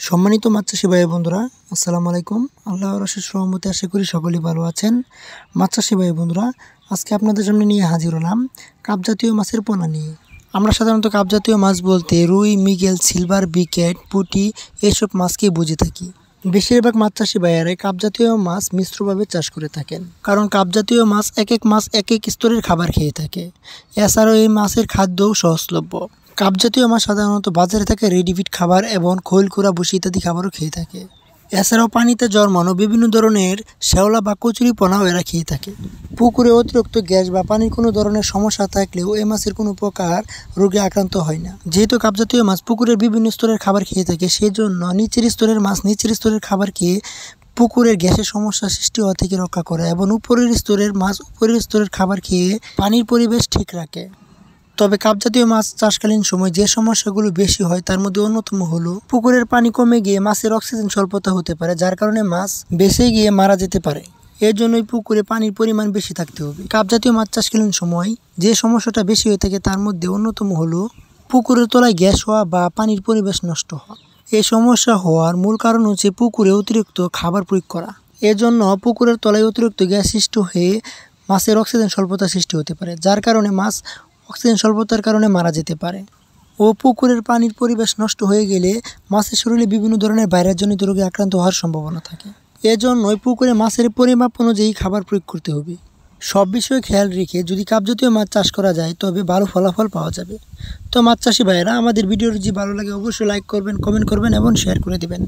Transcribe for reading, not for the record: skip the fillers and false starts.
সম্মানিত মাছ চাষি ভাই বন্ধুরা, আসসালামু আলাইকুম। আল্লাহর অশেষ রহমতে আশা করি সকলেই ভালো আছেন। মাছ চাষি ভাই বন্ধুরা, আজকে আপনাদের সামনে নিয়ে হাজির হলাম কাপ জাতীয় মাছের পোনা নিয়ে। আমরা সাধারণত কাপ জাতীয় মাছ বলতে রুই, মৃগেল, সিলভার, বিকেট, পুঁটি এইসব মাছকেই বুঝে থাকি। বেশিরভাগ মাছ চাষি ভাইয়ারাই কাপ জাতীয় মাছ মিশ্রভাবে চাষ করে থাকেন, কারণ কাপ জাতীয় মাছ এক এক স্তরের খাবার খেয়ে থাকে। এছাড়াও এই মাছের খাদ্যও সহজলভ্য। কাপ জাতীয় মাছ সাধারণত বাজারে থাকে রেডিমেড খাবার এবং খৈল কুড়া, ভুসি ইত্যাদি খাবারও খেয়ে থাকে। এছাড়াও পানিতে জন্মানো বিভিন্ন ধরনের শ্যাওলা বা কচুরি পোনাও এরা খেয়ে থাকে। পুকুরে অতিরিক্ত গ্যাস বা পানির কোনো ধরনের সমস্যা থাকলেও এই মাছের কোনো প্রকার রোগে আক্রান্ত হয় না। যেহেতু কাপ জাতীয় মাছ পুকুরের বিভিন্ন স্তরের খাবার খেয়ে থাকে, সেই জন্য নিচের স্তরের মাছ নিচের স্তরের খাবার খেয়ে পুকুরের গ্যাসের সমস্যা সৃষ্টি হওয়া থেকে রক্ষা করে এবং উপরের স্তরের মাছ উপরের স্তরের খাবার খেয়ে পানির পরিবেশ ঠিক রাখে। তবে কাপ জাতীয় মাছ চাষকালীন সময় যে সমস্যাগুলো বেশি হয় তার মধ্যে অন্যতম হলো পুকুরের পানি কমে গিয়ে মাছের অক্সিজেন স্বল্পতা হতে পারে, যার কারণে মাছ বেঁচে গিয়ে মারা যেতে পারে। এর জন্যই পুকুরে পানির পরিমাণ বেশি থাকতে হবে। কাপ জাতীয় মাছ চাষকালীন সময় যে সমস্যাটা বেশি হয়ে থাকে তার মধ্যে অন্যতম হলো পুকুরের তলায় গ্যাস হওয়া বা পানির পরিবেশ নষ্ট হওয়া। এই সমস্যা হওয়ার মূল কারণ হচ্ছে পুকুরে অতিরিক্ত খাবার প্রয়োগ করা। এজন্য পুকুরের তলায় অতিরিক্ত গ্যাস সৃষ্টি হয়ে মাছের অক্সিজেন স্বল্পতা সৃষ্টি হতে পারে, যার কারণে মাছ অক্সিজেন স্বল্পতার কারণে মারা যেতে পারে। ও পুকুরের পানির পরিবেশ নষ্ট হয়ে গেলে মাছের শরীরে বিভিন্ন ধরনের ভাইরাসজনিত রোগে আক্রান্ত হওয়ার সম্ভাবনা থাকে। এজন্যই পুকুরে মাছের পরিমাপ অনুযায়ী খাবার প্রয়োগ করতে হবে। সব বিষয়ে খেয়াল রেখে যদি কাপ জাতীয় মাছ চাষ করা যায় তবে ভালো ফলাফল পাওয়া যাবে। তো মাছ চাষি ভাইয়েরা, আমাদের ভিডিওটি যদি ভালো লাগে অবশ্যই লাইক করবেন, কমেন্ট করবেন এবং শেয়ার করে দেবেন।